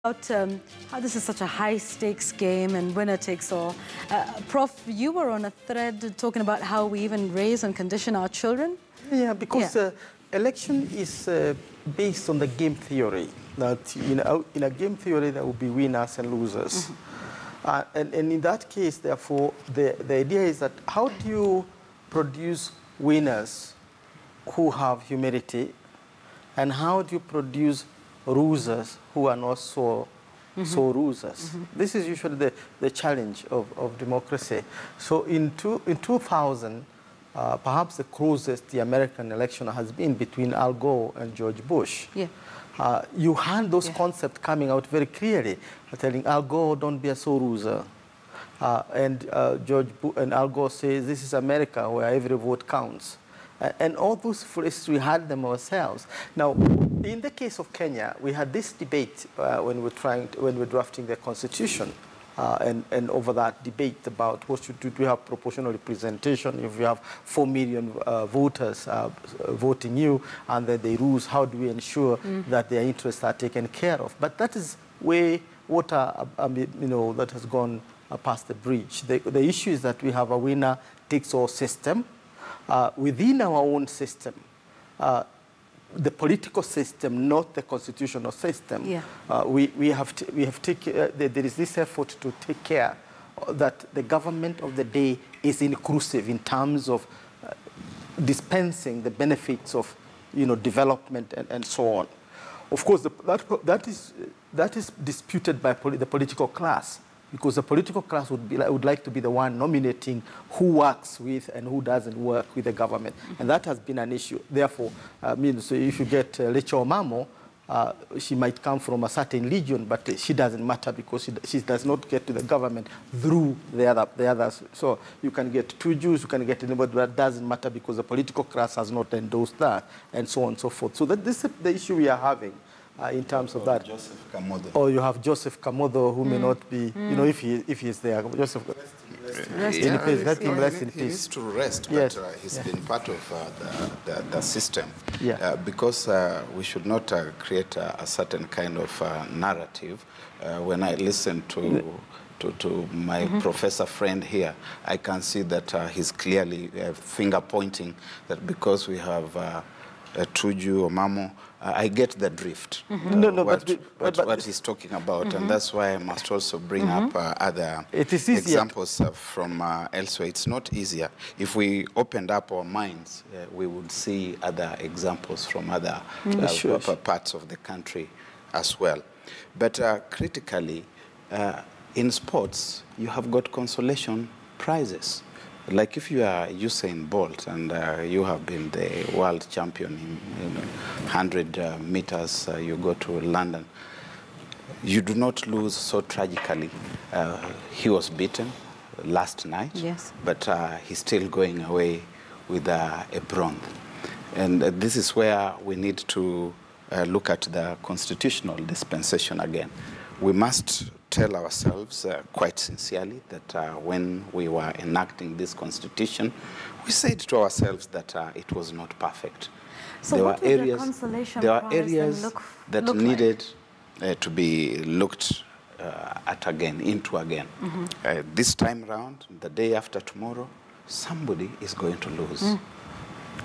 About how this is such a high-stakes game and winner takes all. Prof, you were on a thread talking about how we even raise and condition our children. Yeah, because election is based on the game theory. That in a game theory there will be winners and losers. And in that case, therefore, the idea is that how do you produce winners who have humility, and how do you produce losers who are not so losers? This is usually the challenge of democracy. So in 2000, perhaps the closest the American election has been between Al Gore and George Bush. Yeah. You had those concepts coming out very clearly, telling Al Gore, don't be a sore loser. And Al Gore says, this is America where every vote counts. And all those phrases, we had them ourselves. Now, in the case of Kenya, we had this debate when we're drafting the constitution, and over that debate about what should do we have proportional representation if we have 4 million voters voting you, and then they lose, how do we ensure that their interests are taken care of? But that is way water, that has gone past the bridge. The issue is that we have a winner-takes-all system. Within our own system, the political system, not the constitutional system, there is this effort to take care that the government of the day is inclusive in terms of dispensing the benefits of development and so on. Of course, that is disputed by the political class, because the political class would like to be the one nominating who works with and who doesn't work with the government. And that has been an issue. Therefore, so if you get Rachel Omamo, she might come from a certain region, but she doesn't matter because she does not get to the government through the others. So you can get two Jews, you can get anybody, but that doesn't matter because the political class has not endorsed that, and so on and so forth. So this is the issue we are having. In terms of that, Joseph Kamodo. Or you have Joseph Kamodo, who may not be, if he's there. Joseph, let him rest in peace. He needs to rest, but he's been part of the system. Because we should not create a certain kind of narrative. When I listen to my professor friend here, I can see that he's clearly finger pointing that because we have Tuju or Mamo, I get the drift. What he's talking about, and that's why I must also bring up other examples from elsewhere. It's not easier. If we opened up our minds, we would see other examples from other parts of the country as well. But critically, in sports, you have got consolation prizes. Like if you are Usain Bolt and you have been the world champion in 100 meters, you go to London, you do not lose so tragically. He was beaten last night, but he's still going away with a bronze. And this is where we need to look at the constitutional dispensation again. We must tell ourselves quite sincerely that when we were enacting this constitution, we said to ourselves that it was not perfect. So there were areas that needed to be looked into again. This time around, the day after tomorrow, somebody is going to lose.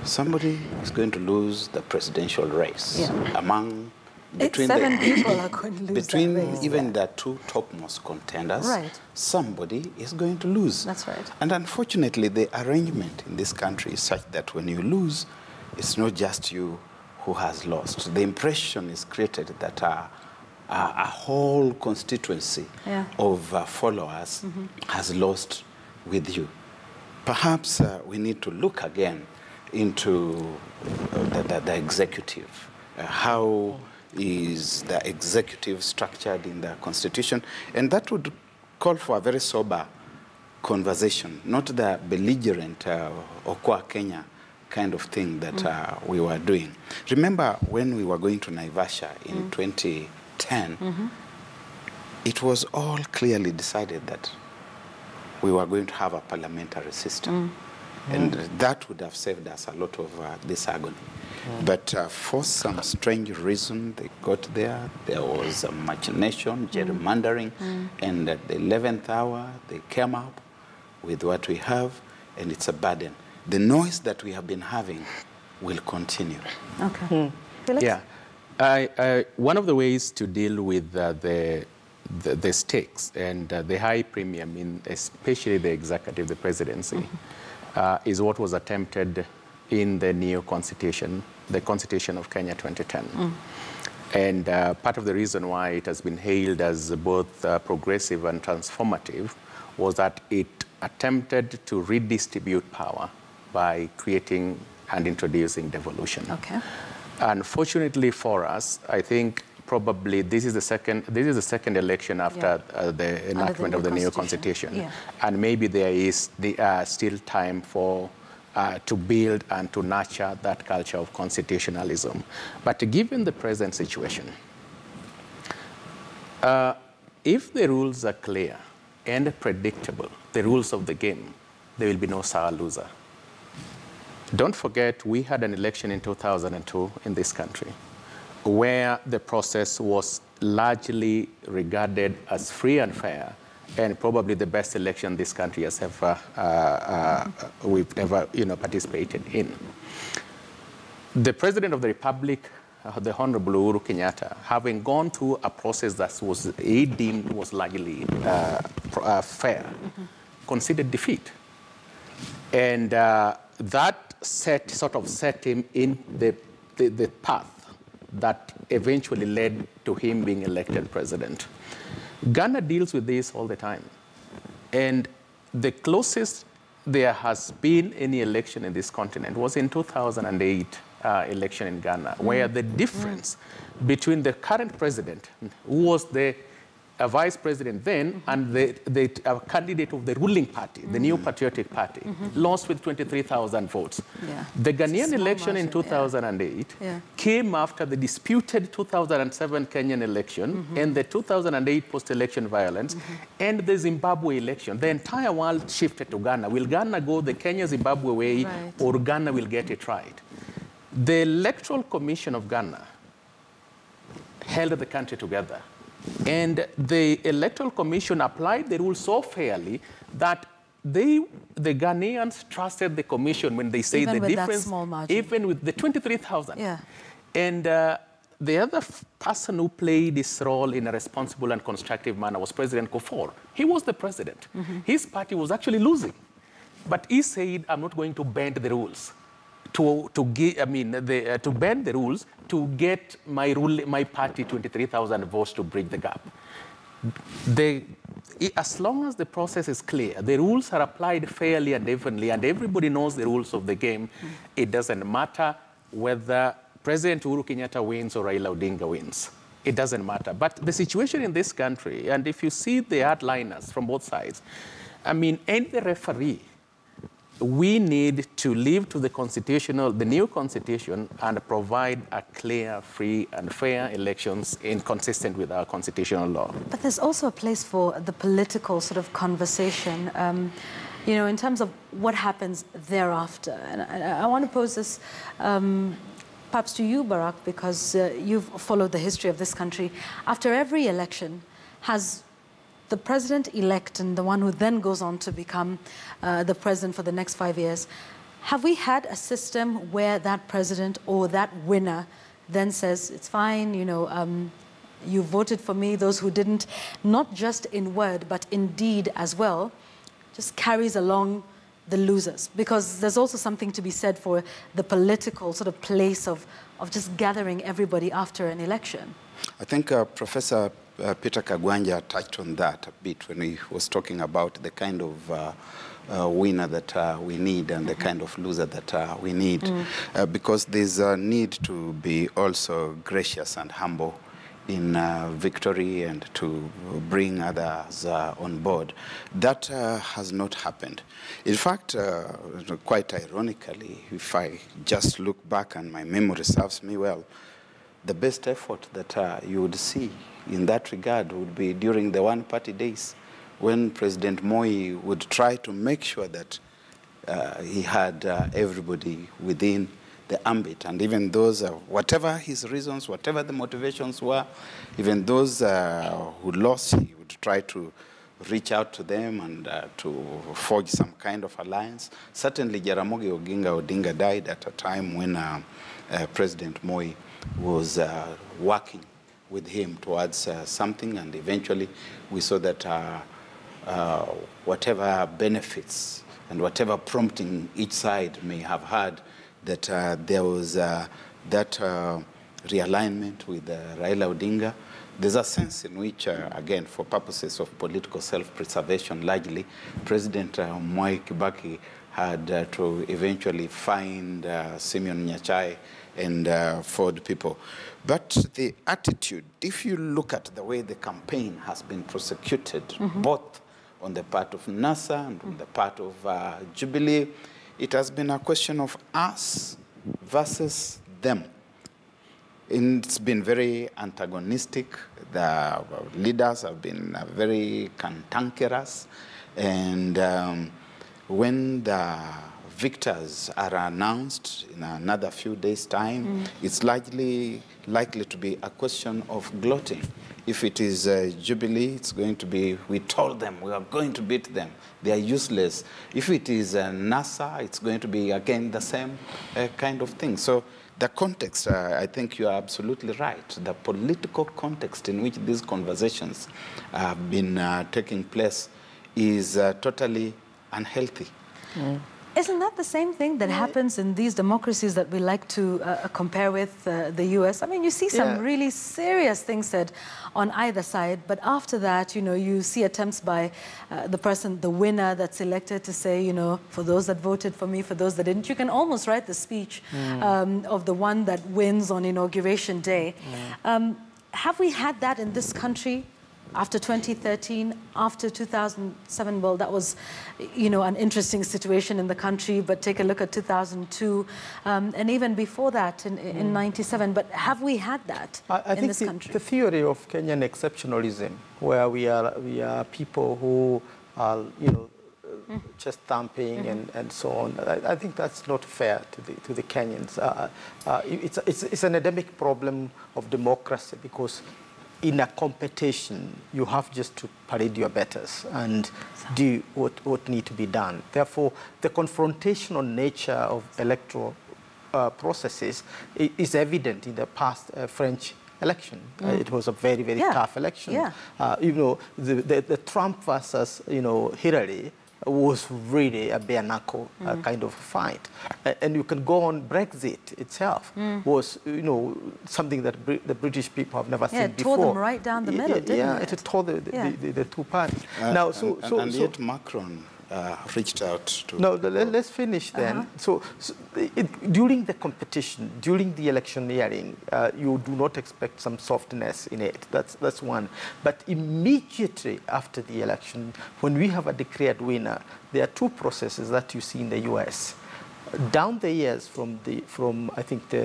Somebody is going to lose the presidential race among between people are going to lose even the two topmost contenders, somebody is going to lose. That's right. And unfortunately, the arrangement in this country is such that when you lose, it's not just you who has lost. The impression is created that a whole constituency of followers has lost with you. Perhaps we need to look again into the executive. How is the executive structured in the Constitution? And that would call for a very sober conversation, not the belligerent Okoa Kenya kind of thing that we were doing. Remember when we were going to Naivasha in 2010, it was all clearly decided that we were going to have a parliamentary system. And that would have saved us a lot of this agony. But for some strange reason, they got there. There was a machination, gerrymandering, and at the 11th hour, they came up with what we have, and it's a burden. The noise that we have been having will continue. Okay. Felix? Yeah. One of the ways to deal with the stakes and the high premium, in especially the executive, the presidency, is what was attempted in the new constitution, the Constitution of Kenya 2010. And part of the reason why it has been hailed as both progressive and transformative was that it attempted to redistribute power by creating and introducing devolution. Okay. Unfortunately for us, I think probably this is the second election after the enactment of the new constitution. Yeah. And maybe there is still time for to build and to nurture that culture of constitutionalism. But given the present situation, if the rules are clear and predictable, the rules of the game, there will be no sour loser. Don't forget, we had an election in 2002 in this country where the process was largely regarded as free and fair, and probably the best election this country has ever we've ever participated in. The President of the Republic, the Honorable Uhuru Kenyatta, having gone through a process that he deemed was largely fair, conceded defeat, and that sort of set him in the path that eventually led to him being elected president. Ghana deals with this all the time. And the closest there has been any election in this continent was in 2008 election in Ghana, where the difference between the current president, who was the vice president then, and the candidate of the ruling party, the New Patriotic Party, lost with 23,000 votes. Yeah. The Ghanaian election in 2008 came after the disputed 2007 Kenyan election and the 2008 post-election violence and the Zimbabwe election. The entire world shifted to Ghana. Will Ghana go the Kenya-Zimbabwe way, or Ghana will get it right? The Electoral Commission of Ghana held the country together. And the Electoral Commission applied the rules so fairly that the Ghanaians trusted the commission when they say even the with difference, that small margin. Even with the 23,000. Yeah. And the other person who played this role in a responsible and constructive manner was President Kufuor. He was the president. His party was actually losing. But he said, I'm not going to bend the rules. To bend the rules to get my party 23,000 votes to bridge the gap. As long as the process is clear, the rules are applied fairly and evenly, and everybody knows the rules of the game, it doesn't matter whether President Uhuru Kenyatta wins or Raila Odinga wins. It doesn't matter. But the situation in this country, and if you see the hardliners from both sides, any referee, we need to live to the new constitution and provide a clear, free, and fair elections consistent with our constitutional law. But there's also a place for the political sort of conversation, in terms of what happens thereafter. And I want to pose this perhaps to you, Barack, because you've followed the history of this country. After every election, has the president-elect and the one who then goes on to become the president for the next 5 years, have we had a system where that president or that winner then says, it's fine, you voted for me, those who didn't, not just in word, but in deed as well, just carries along the losers? Because there's also something to be said for the political sort of place of just gathering everybody after an election. I think Professor Peter Kagwanja touched on that a bit when he was talking about the kind of winner that we need and the kind of loser that we need. Because there's a need to be also gracious and humble in victory and to bring others on board. That has not happened. In fact, quite ironically, if I just look back and my memory serves me well, the best effort that you would see in that regard would be during the one-party days, when President Moi would try to make sure that he had everybody within ambit. And even those, whatever his reasons, whatever the motivations were, even those who lost, he would try to reach out to them and to forge some kind of alliance. Certainly, Jaramogi Oginga Odinga died at a time when President Moi was working with him towards something, and eventually we saw that whatever benefits and whatever prompting each side may have had, that there was that realignment with Raila Odinga. There's a sense in which, again, for purposes of political self-preservation, largely, President Mwai Kibaki had to eventually find Simeon Nyachai and Ford people. But the attitude, if you look at the way the campaign has been prosecuted, both on the part of NASA and on the part of Jubilee, it has been a question of us versus them. And it's been very antagonistic. The leaders have been very cantankerous. And when the victors are announced in another few days' time, it's likely to be a question of gloating. If it is Jubilee, it's going to be, we told them, we are going to beat them. They are useless. If it is NASA, it's going to be, again, the same kind of thing. So the context, I think you are absolutely right. The political context in which these conversations have been taking place is totally unhealthy. Isn't that the same thing that happens in these democracies that we like to compare with the US? I mean, you see some really serious things said on either side, but after that, you know, you see attempts by the winner that's elected to say, you know, for those that voted for me, for those that didn't. You can almost write the speech of the one that wins on Inauguration Day. Have we had that in this country? After 2013, after 2007, well, that was, you know, an interesting situation in the country, but take a look at 2002, and even before that in 97. But have we had that in this country? The theory of Kenyan exceptionalism, where we are people who are, you know, chest thumping and so on, I think that's not fair to the Kenyans. It's an endemic problem of democracy, because in a competition, you have just to parade your betters and do what need to be done. Therefore, the confrontational nature of electoral processes is evident in the past French election. It was a very, very tough election. You know, the Trump versus, you know, Hillary was really a bare knuckle kind of fight. And you can go on. Brexit itself was, you know, something that the British people have never seen before. It tore them right down the middle, didn't it? It tore the two parties. Now, yet Macron reached out to... No, let's finish then. During the competition, during the electioneering, you do not expect some softness in it. That's one. But immediately after the election, when we have a declared winner, there are two processes that you see in the US. Down the years from I think the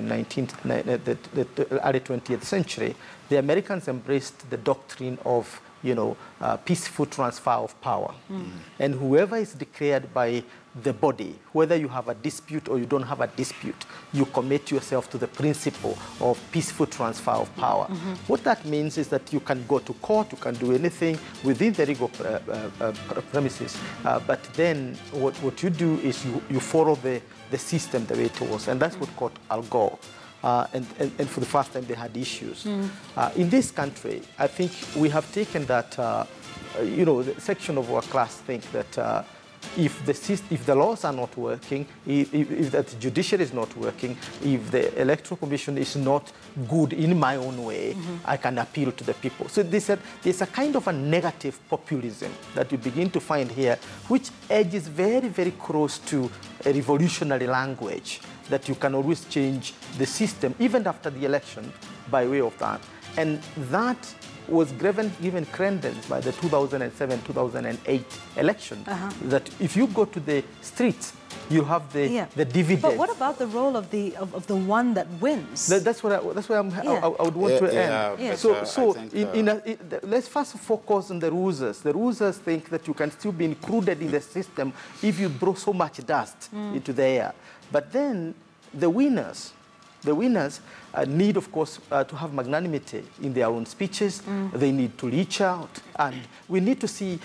early 20th century, the Americans embraced the doctrine of, you know, peaceful transfer of power. And whoever is declared by the body, whether you have a dispute or you don't have a dispute, you commit yourself to the principle of peaceful transfer of power. What that means is that you can go to court, you can do anything within the legal premises, but then what you do is you follow the system the way it was, and that's what called Al Gore. And for the first time they had issues. In this country, I think we have taken that, you know, the section of our class think that if the laws are not working, if the judiciary is not working, if the electoral commission is not good in my own way, I can appeal to the people. So there's a kind of a negative populism that you begin to find here, which edges very, very close to a revolutionary language, that you can always change the system, even after the election, by way of that. And that was given credence by the 2007-2008 election, that if you go to the streets, you have the dividends. But what about the role of the one that wins? That's what I would want to end. Let's first focus on the losers. The losers think that you can still be included in the system if you blow so much dust into the air. But then the winners need, of course, to have magnanimity in their own speeches. They need to reach out, and we need to see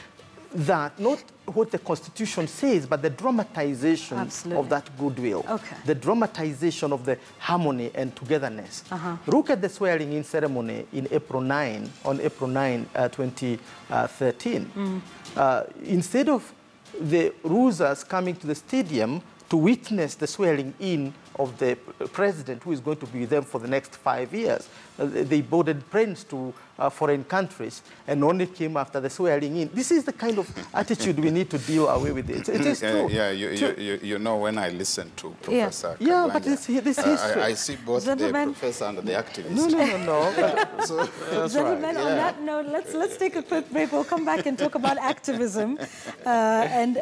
that not what the Constitution says, but the dramatization of that goodwill, the dramatization of the harmony and togetherness. Look at the swearing-in ceremony in on April 9, 2013. Instead of the losers coming to the stadium to witness the swearing-in of the president who is going to be with them for the next 5 years. They boarded planes to foreign countries and only came after the swearing-in. This is the kind of attitude we need to deal away with. It is true. Yeah, you know, when I listen to Professor Kagwanja, yeah, but this history. I see both the professor and the activist. No. So, gentlemen, on that note, let's take a quick break. We'll come back and talk about activism and